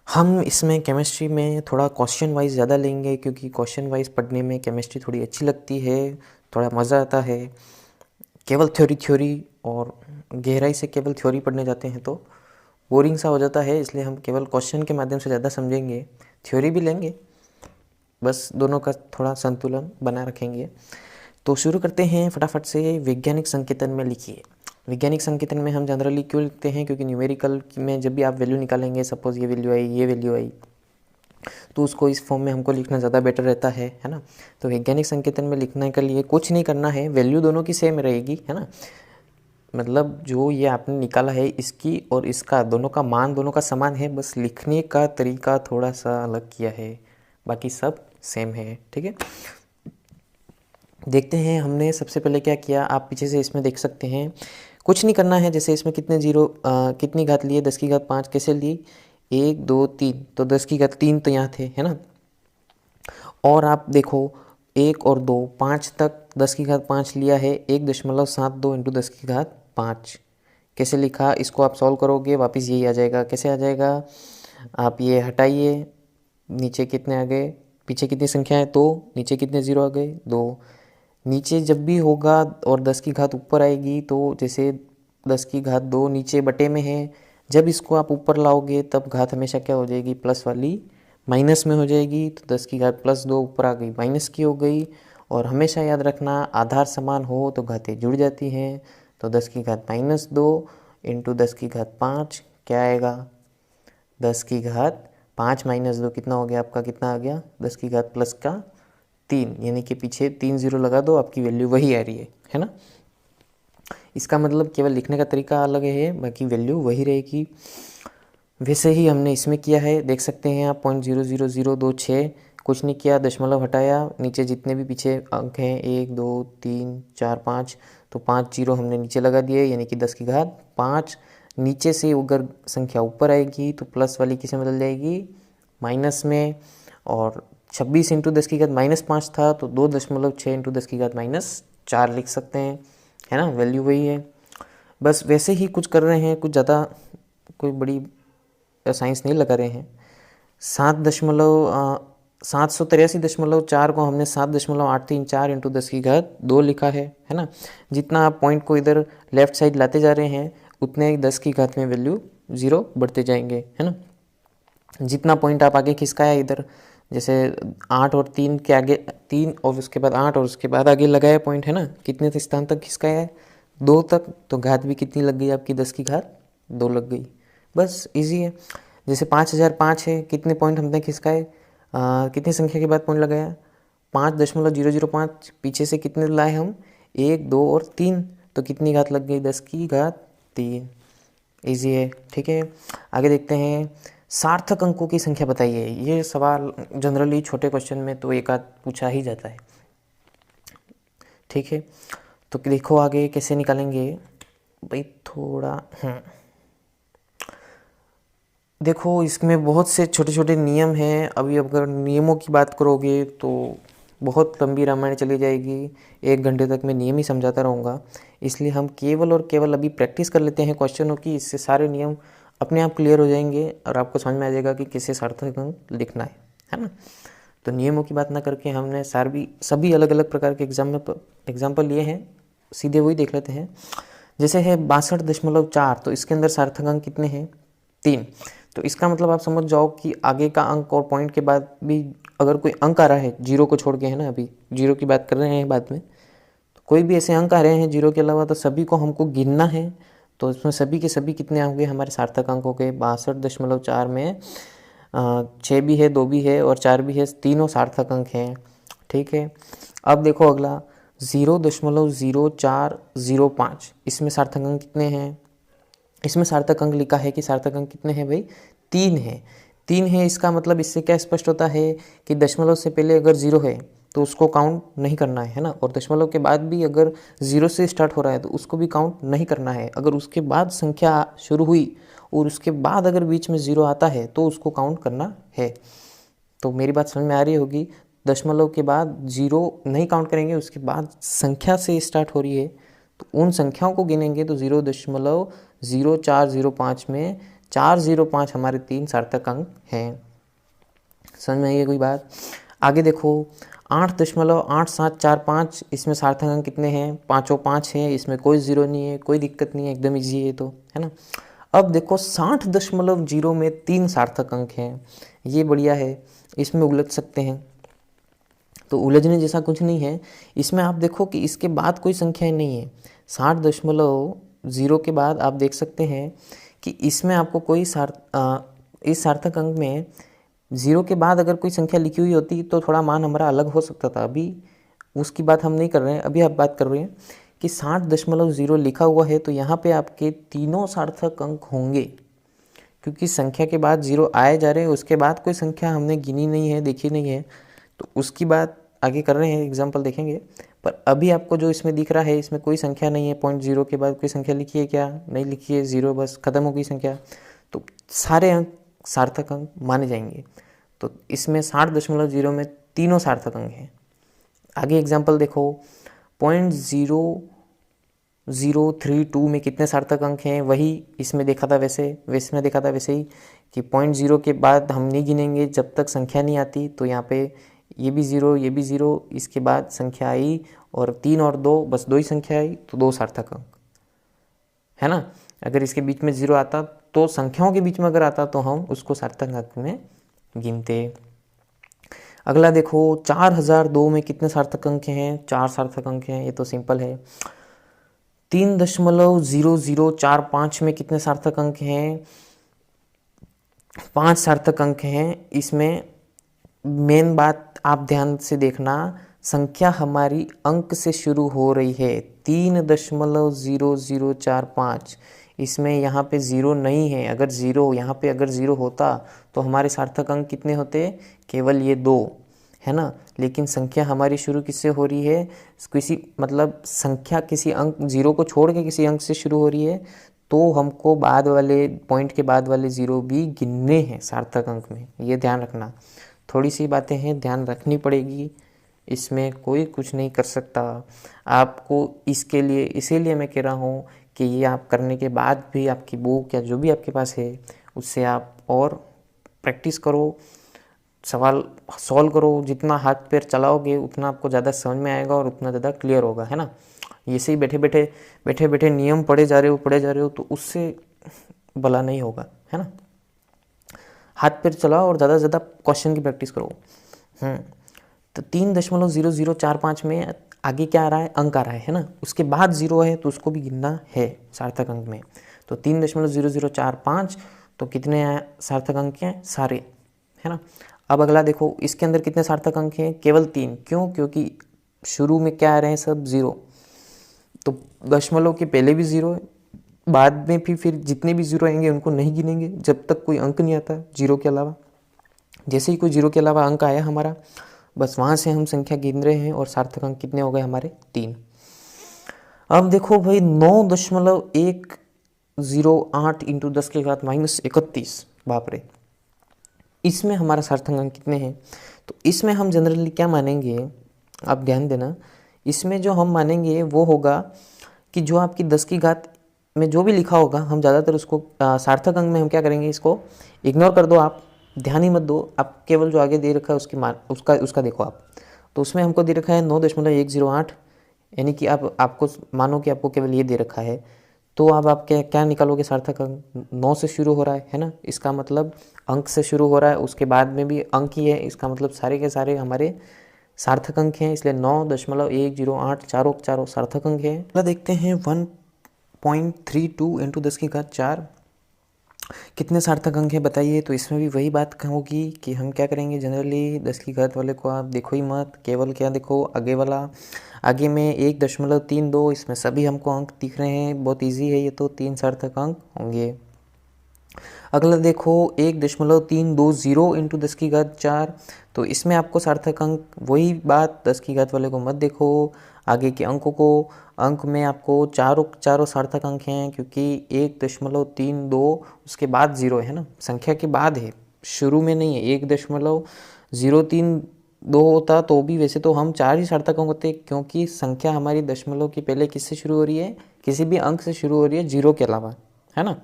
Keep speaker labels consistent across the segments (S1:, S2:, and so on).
S1: हम इसमें केमिस्ट्री में थोड़ा क्वेश्चन वाइज ज़्यादा लेंगे, क्योंकि क्वेश्चन वाइज पढ़ने में केमिस्ट्री थोड़ी अच्छी लगती है, थोड़ा मज़ा आता है। केवल थ्योरी और गहराई से केवल थ्योरी पढ़ने जाते हैं तो बोरिंग सा हो जाता है, इसलिए हम केवल क्वेश्चन के माध्यम से ज़्यादा समझेंगे, थ्योरी भी लेंगे, बस दोनों का थोड़ा संतुलन बना रखेंगे। तो शुरू करते हैं फटाफट से। वैज्ञानिक संकेतन में लिखिए। वैज्ञानिक संकेतन में हम जनरली क्यों लिखते हैं, क्योंकि न्यूमेरिकल में जब भी आप वैल्यू निकालेंगे, सपोज ये वैल्यू आई, ये वैल्यू आई, तो उसको इस फॉर्म में हमको लिखना ज़्यादा बेटर रहता है ना। तो वैज्ञानिक संकेतन में लिखने के लिए कुछ नहीं करना है, वैल्यू दोनों की सेम रहेगी, है ना। मतलब जो ये आपने निकाला है, इसकी और इसका दोनों का मान दोनों का समान है, बस लिखने का तरीका थोड़ा सा अलग किया है, बाकी सब सेम है, ठीक है। देखते हैं हमने सबसे पहले क्या किया, आप पीछे से इसमें देख सकते हैं। कुछ नहीं करना है, जैसे इसमें कितने जीरो कितनी घात लिए, 10 की घात 5 कैसे ली, 1 2 3, तो 10 की घात 3 तो यहाँ थे, है ना। और आप देखो 1 और 2, 5 तक 10 की घात 5 लिया है, 1.72 इंटू 10 की घात 5 कैसे लिखा, इसको आप सॉल्व करोगे वापस यही आ जाएगा। कैसे आ जाएगा, आप ये हटाइए, नीचे कितने आ गए, पीछे कितनी संख्या है 2, नीचे कितने ज़ीरो आ गए 2। नीचे जब भी होगा और 10 की घात ऊपर आएगी, तो जैसे 10 की घात 2 नीचे बटे में है, जब इसको आप ऊपर लाओगे तब घात हमेशा क्या हो जाएगी, प्लस वाली माइनस में हो जाएगी। तो 10 की घात प्लस 2 ऊपर आ गई, माइनस की हो गई। और हमेशा याद रखना, आधार समान हो तो घातें जुड़ जाती हैं। तो 10 की घात -2 इंटू 10 की घात 5 क्या आएगा, 10 की घात 5 - 2 कितना हो गया आपका, कितना आ गया, 10 की घात प्लस का 3, यानी कि पीछे 3 ज़ीरो लगा दो, आपकी वैल्यू वही आ रही है ना। इसका मतलब केवल लिखने का तरीका अलग है, बाकी वैल्यू वही रहेगी। वैसे ही हमने इसमें किया है, देख सकते हैं आप, 0.00026, कुछ नहीं किया, दशमलव हटाया, नीचे जितने भी पीछे अंक हैं 1 2 3 4 5, तो 5 जीरो हमने नीचे लगा दिए, यानी कि 10 की घात 5। नीचे से अगर संख्या ऊपर आएगी तो प्लस वाली किसे बदल जाएगी, माइनस में। और 26 इंटू 10 की घात -5 था, तो 2.6 इंटू 10 की घात -4 लिख सकते हैं, है ना, वैल्यू वही है। बस वैसे ही कुछ कर रहे हैं, कुछ ज़्यादा कोई बड़ी साइंस नहीं लगा रहे हैं। 783.4 को हमने 7.834 इंटू 10 की घात 2 लिखा है ना। जितना आप पॉइंट को इधर लेफ्ट साइड लाते जा रहे हैं, उतने 10 की घात में वैल्यू 0 बढ़ते जाएंगे, है ना। जितना पॉइंट आप आगे खिसकाया इधर, जैसे 8 और 3 के आगे 3 और उसके बाद 8 और उसके बाद आगे लगाया पॉइंट, है ना, कितने स्थान तक खिसकाया है, 2 तक, तो घात भी कितनी लग गई आपकी, 10 की घात 2 लग गई। बस इजी है। जैसे 5005 है, कितने पॉइंट हमने खिसकाए, कितनी संख्या के बाद पॉइंट लगाया, 5.005, पीछे से कितने लाए हम, 1 2 और 3, तो कितनी घात लग गई, 10 की घात 3। इजी है, ठीक है। आगे देखते हैं, सार्थक अंकों की संख्या बताइए। ये सवाल जनरली छोटे क्वेश्चन में तो एक आध पूछा ही जाता है, ठीक है। तो देखो आगे कैसे निकालेंगे भाई, थोड़ा देखो इसमें बहुत से छोटे छोटे नियम हैं। अभी अगर नियमों की बात करोगे तो बहुत लंबी रामायण चली जाएगी, 1 घंटे तक मैं नियम ही समझाता रहूँगा। इसलिए हम केवल और केवल अभी प्रैक्टिस कर लेते हैं क्वेश्चनों की, इससे सारे नियम अपने आप क्लियर हो जाएंगे और आपको समझ में आ जाएगा कि किसे सार्थक अंक लिखना है ना। तो नियमों की बात ना करके हमने सभी अलग अलग प्रकार के एग्जाम्पल लिए हैं, सीधे वही देख लेते हैं। जैसे है 62.4, तो इसके अंदर सार्थक अंक कितने हैं, 3। तो इसका मतलब आप समझ जाओ कि आगे का अंक और पॉइंट के बाद भी अगर कोई अंक आ रहा है जीरो को छोड़ के, है ना, अभी जीरो की बात कर रहे हैं बाद में, तो कोई भी ऐसे अंक आ रहे हैं जीरो के अलावा, तो सभी को हमको गिनना है। तो इसमें सभी के सभी कितने होंगे, हमारे सार्थक अंक हो गए। 62.4 में 6 भी है, 2 भी है और 4 भी है, तीनों सार्थक अंक हैं, ठीक है। अब देखो अगला 0.0405, इसमें सार्थक अंक कितने हैं, इसमें सार्थक अंक लिखा है कि सार्थक अंक कितने हैं भाई, 3 है। 3 है, इसका मतलब इससे क्या स्पष्ट होता है कि दशमलव से पहले अगर 0 है तो उसको काउंट नहीं करना है ना। और दशमलव के बाद भी अगर 0 से स्टार्ट हो रहा है तो उसको भी काउंट नहीं करना है। अगर उसके बाद संख्या शुरू हुई और उसके बाद अगर बीच में 0 आता है तो उसको काउंट करना है। तो मेरी बात समझ में आ रही होगी, दशमलव के बाद 0 नहीं काउंट करेंगे, उसके बाद संख्या से स्टार्ट हो रही है तो उन संख्याओं को गिनेंगे। तो 0.0405 में 405 हमारे 3 सार्थक अंक हैं। समझ में आई है कोई बात? आगे देखो 8.8745, इसमें सार्थक अंक कितने हैं? पाँचों 5 हैं, इसमें कोई जीरो नहीं है, कोई दिक्कत नहीं है, एकदम इजी है तो, है ना। अब देखो 60.0 में 3 सार्थक अंक हैं, ये बढ़िया है, इसमें उलझ सकते हैं। तो उलझने जैसा कुछ नहीं है इसमें। आप देखो कि इसके बाद कोई संख्या नहीं है, 60.0 के बाद आप देख सकते हैं कि इसमें आपको कोई इस सार्थक अंक में 0 के बाद अगर कोई संख्या लिखी हुई होती तो थोड़ा मान हमारा अलग हो सकता था। अभी उसकी बात हम नहीं कर रहे हैं, अभी आप बात कर रहे हैं कि 60.0 लिखा हुआ है तो यहाँ पे आपके तीनों सार्थक अंक होंगे, क्योंकि संख्या के बाद 0 आए जा रहे हैं, उसके बाद कोई संख्या हमने गिनी नहीं है, देखी नहीं है, तो उसकी बात आगे कर रहे हैं, एग्जाम्पल देखेंगे। पर अभी आपको जो इसमें दिख रहा है इसमें कोई संख्या नहीं है, 0.0 के बाद कोई संख्या लिखी है क्या? नहीं लिखी है, 0 बस खत्म हो गई संख्या, तो सारे अंक सार्थक अंक माने जाएंगे। तो इसमें 60.0 में तीनों सार्थक अंक हैं। आगे एग्जाम्पल देखो 0.0032 में कितने सार्थक अंक हैं? वही इसमें देखा था वैसे ही कि 0.0 के बाद हम नहीं गिनेंगे जब तक संख्या नहीं आती। तो यहाँ पे ये भी 0, ये भी 0, इसके बाद संख्या आई और 3 और 2, बस 2 ही संख्या आई, तो 2 सार्थक अंक, है ना। अगर इसके बीच में 0 आता तो संख्याओं के बीच में अगर आता तो हम उसको सार्थक अंक में गिनते। अगला देखो 4002 में कितने सार्थक अंक हैं? 4 सार्थक अंक हैं, ये तो सिंपल है। 3.0045 में कितने सार्थक अंक हैं? 5 सार्थक अंक हैं। इसमें मेन बात आप ध्यान से देखना, संख्या हमारी अंक से शुरू हो रही है, 3.0045। इसमें यहाँ पे 0 नहीं है। अगर 0 यहाँ पे अगर 0 होता तो हमारे सार्थक अंक कितने होते? केवल ये 2, है ना। लेकिन संख्या हमारी शुरू किससे हो रही है? किसी मतलब संख्या किसी अंक 0 को छोड़ के किसी अंक से शुरू हो रही है, तो हमको बाद वाले पॉइंट के बाद वाले 0 भी गिनने हैं सार्थक अंक में। ये ध्यान रखना, थोड़ी सी बातें हैं, ध्यान रखनी पड़ेगी, इसमें कोई कुछ नहीं कर सकता आपको। इसके लिए इसीलिए मैं कह रहा हूँ कि ये आप करने के बाद भी आपकी बुक या जो भी आपके पास है उससे आप और प्रैक्टिस करो, सवाल सॉल्व करो। जितना हाथ पैर चलाओगे उतना आपको ज़्यादा समझ में आएगा और उतना ज़्यादा क्लियर होगा, है ना। ऐसे ही बैठे बैठे नियम पढ़े जा रहे हो तो उससे भला नहीं होगा, है ना। हाथ पैर चलाओ और ज़्यादा से ज़्यादा क्वेश्चन की प्रैक्टिस करो। तो 3.0045 में आगे क्या आ रहा है? अंक आ रहा है ना। उसके बाद 0 है तो उसको भी गिनना है सार्थक अंक में। तो 3.0045, तो कितने सार्थक अंक हैं? सारे, है ना। अब अगला देखो, इसके अंदर कितने सार्थक अंक हैं? केवल 3। क्यों? क्योंकि शुरू में क्या आ रहे हैं? सब 0। तो दशमलव के पहले भी 0 है, बाद में भी फिर जितने भी 0 आएंगे उनको नहीं गिनेंगे जब तक कोई अंक नहीं आता 0 के अलावा। जैसे ही कोई 0 के अलावा अंक आया हमारा, बस वहाँ से हम संख्या गिन रहे हैं और सार्थक अंक कितने हो गए हमारे? 3। अब देखो भाई 9.108 इंटू 10 के घात -31, बाप रे, इसमें हमारा सार्थक अंक कितने हैं? तो इसमें हम जनरली क्या मानेंगे, आप ध्यान देना, इसमें जो हम मानेंगे वो होगा कि जो आपकी 10 की घात में जो भी लिखा होगा हम ज़्यादातर उसको सार्थक अंक में हम क्या करेंगे, इसको इग्नोर कर दो, आप ध्यान ही मत दो, आप केवल जो आगे दे रखा है उसकी मान उसका देखो आप। तो उसमें हमको दे रखा है 9.108, यानी कि आपको मानो कि आपको केवल ये दे रखा है, तो अब आप क्या निकालोगे? सार्थक अंक 9 से शुरू हो रहा है ना, इसका मतलब अंक से शुरू हो रहा है, उसके बाद में भी अंक ही है, इसका मतलब सारे के सारे हमारे सार्थक अंक हैं, इसलिए 9.108 चारों सार्थक अंक हैं। अगला देखते हैं 1.32 इंटू 10 की घात 4 कितने सार्थक अंक हैं बताइए। तो इसमें भी वही बात होगी कि हम क्या करेंगे, जनरली 10 की घात वाले को आप देखो ही मत, केवल क्या देखो आगे वाला, आगे में 1.32, इसमें सभी हमको अंक दिख रहे हैं, बहुत इजी है ये तो, 3 सार्थक अंक होंगे। अगला देखो 1.320 इंटू 10 की घात 4, तो इसमें आपको सार्थक अंक, वही बात 10 की घात वाले को मत देखो, आगे के अंकों को, अंक में आपको चारों सार्थक अंक हैं, क्योंकि 1.32 उसके बाद 0 है ना, संख्या के बाद है, शुरू में नहीं है। 1.032 होता तो भी वैसे तो हम 4 ही सार्थक अंक होते, क्योंकि संख्या हमारी दशमलव के पहले किससे शुरू हो रही है? किसी भी अंक से शुरू हो रही है, 0 के अलावा, है ना।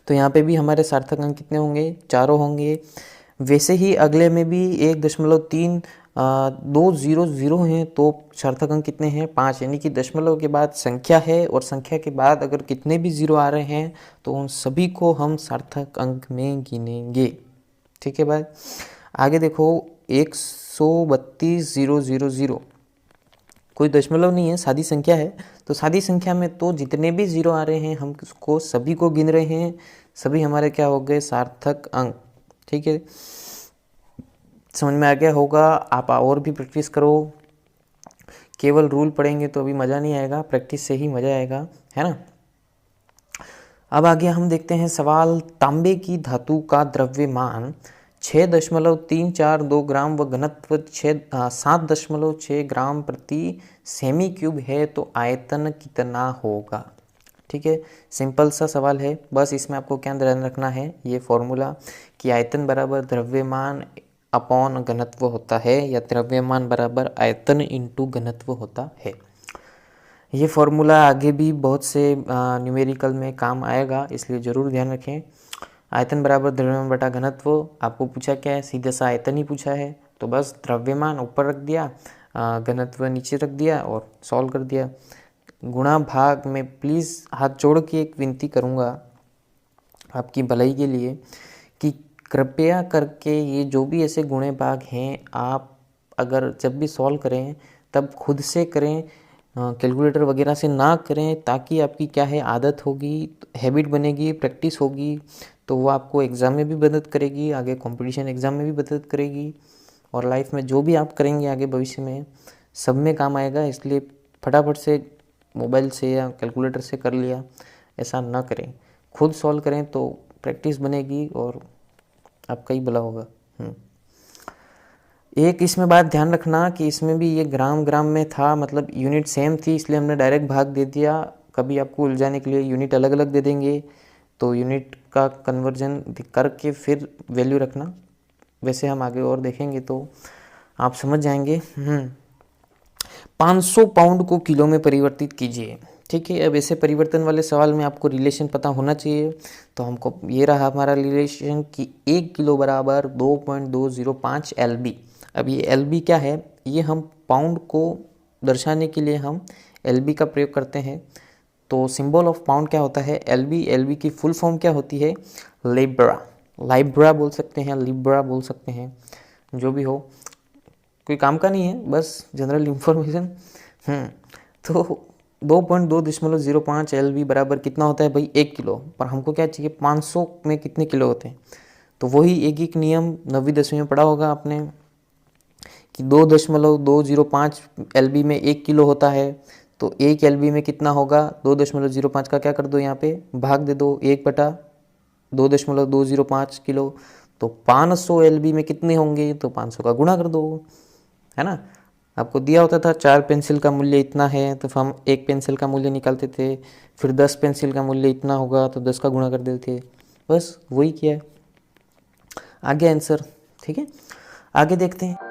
S1: तो यहाँ पे भी हमारे सार्थक अंक कितने होंगे, चारों होंगे। वैसे ही अगले में भी 1.3 2 0 0 हैं तो सार्थक अंक कितने हैं, 5, यानी कि दशमलव के बाद संख्या है और संख्या के बाद अगर कितने भी जीरो आ रहे हैं तो उन सभी को हम सार्थक अंक में गिनेंगे। ठीक है भाई। आगे देखो 132,000 कोई दशमलव नहीं है, सादी संख्या है। तो सादी संख्या में तो जितने भी जीरो आ रहे हैं हम उसको सभी को गिन रहे हैं, सभी हमारे क्या हो गए, सार्थक अंक। ठीक है, समझ में आ गया होगा। आप और भी प्रैक्टिस करो, केवल रूल पढ़ेंगे तो अभी मज़ा नहीं आएगा, प्रैक्टिस से ही मज़ा आएगा, है ना। अब आगे हम देखते हैं सवाल, तांबे की धातु का द्रव्यमान 6.342 ग्राम व घनत्व 7.6 ग्राम प्रति सेमी क्यूब है तो आयतन कितना होगा। ठीक है, सिंपल सा सवाल है, बस इसमें आपको क्या ध्यान रखना है, ये फॉर्मूला कि आयतन बराबर द्रव्यमान अपॉन घनत्व होता है या द्रव्यमान बराबर आयतन इंटू घनत्व होता है। ये फॉर्मूला आगे भी बहुत से न्यूमेरिकल में काम आएगा, इसलिए ज़रूर ध्यान रखें। आयतन बराबर द्रव्यमान बटा घनत्व, आपको पूछा क्या है, सीधा सा आयतन ही पूछा है, तो बस द्रव्यमान ऊपर रख दिया, घनत्व नीचे रख दिया और सॉल्व कर दिया। गुणा भाग में प्लीज़ हाथ जोड़ के एक विनती करूँगा आपकी भलाई के लिए कि कृपया करके ये जो भी ऐसे गुणे भाग हैं आप अगर जब भी सॉल्व करें तब खुद से करें, कैलकुलेटर वगैरह से ना करें, ताकि आपकी क्या है आदत होगी, हैबिट बनेगी, प्रैक्टिस होगी, तो वो आपको एग्ज़ाम में भी मदद करेगी, आगे कंपटीशन एग्ज़ाम में भी मदद करेगी और लाइफ में जो भी आप करेंगे आगे भविष्य में सब में काम आएगा। इसलिए फटाफट से मोबाइल से या कैलकुलेटर से कर लिया, ऐसा ना करें, खुद सॉल्व करें तो प्रैक्टिस बनेगी और आपका ही भला होगा। एक इसमें बात ध्यान रखना कि इसमें भी ये ग्राम ग्राम में था, मतलब यूनिट सेम थी, इसलिए हमने डायरेक्ट भाग दे दिया। कभी आपको उलझाने के लिए यूनिट अलग अलग दे देंगे, तो यूनिट का कन्वर्जन करके फिर वैल्यू रखना। वैसे हम आगे और देखेंगे तो आप समझ जाएंगे। 500 पाउंड को किलो में परिवर्तित कीजिए। ठीक है, अब ऐसे परिवर्तन वाले सवाल में आपको रिलेशन पता होना चाहिए। तो हमको ये रहा हमारा रिलेशन कि 1 किलो बराबर 2.205 LB। अब ये LB क्या है, ये हम पाउंड को दर्शाने के लिए हम LB का प्रयोग करते हैं। तो सिंबल ऑफ पाउंड क्या होता है, LB। LB की फुल फॉर्म क्या होती है, लिब्रा। लाइब्रा बोल सकते हैं, लिब्रा बोल सकते हैं, जो भी हो, कोई काम का नहीं है, बस जनरल इंफॉर्मेशन। तो 2.205 LB बराबर कितना होता है भाई, 1 किलो। पर हमको क्या चाहिए, 500 में कितने किलो होते हैं, तो वही एक नियम 9वीं 10वीं में पढ़ा होगा आपने कि 2.205 LB में 1 किलो होता है। तो 1 LB में कितना होगा, 2.05 का क्या कर दो, यहाँ पे भाग दे दो 1/2.205 किलो। तो 500 LB में कितने होंगे, तो 500 का गुणा कर दो, है ना। आपको दिया होता था 4 पेंसिल का मूल्य इतना है, तो हम 1 पेंसिल का मूल्य निकालते थे, फिर 10 पेंसिल का मूल्य इतना होगा तो 10 का गुणा कर देते थे, बस वही किया है, आ गया आंसर। ठीक है, आगे देखते हैं।